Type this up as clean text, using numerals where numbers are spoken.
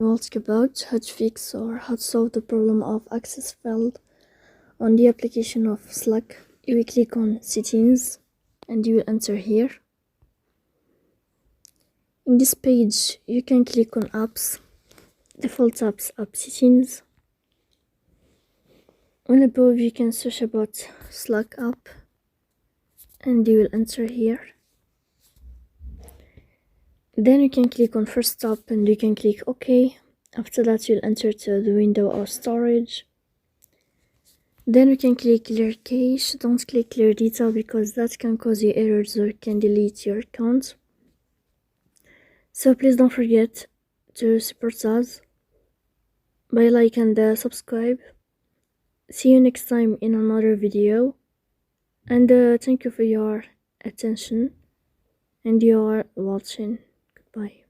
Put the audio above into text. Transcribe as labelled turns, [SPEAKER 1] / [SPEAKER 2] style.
[SPEAKER 1] We'll talk about how to fix or how to solve the problem of access failed on the application of Slack. You will click on settings and you will enter here. In this page you can click on apps, default apps, app settings. On above you can search about Slack app and you will enter here. Then you can click on first app and you can click OK. After that you'll enter to the window or storage. Then you can click clear cache. Don't click clear data because that can cause you errors or can delete your account. So please don't forget to support us by like and subscribe. See you next time in another video, and thank you for your attention and your watching. Goodbye.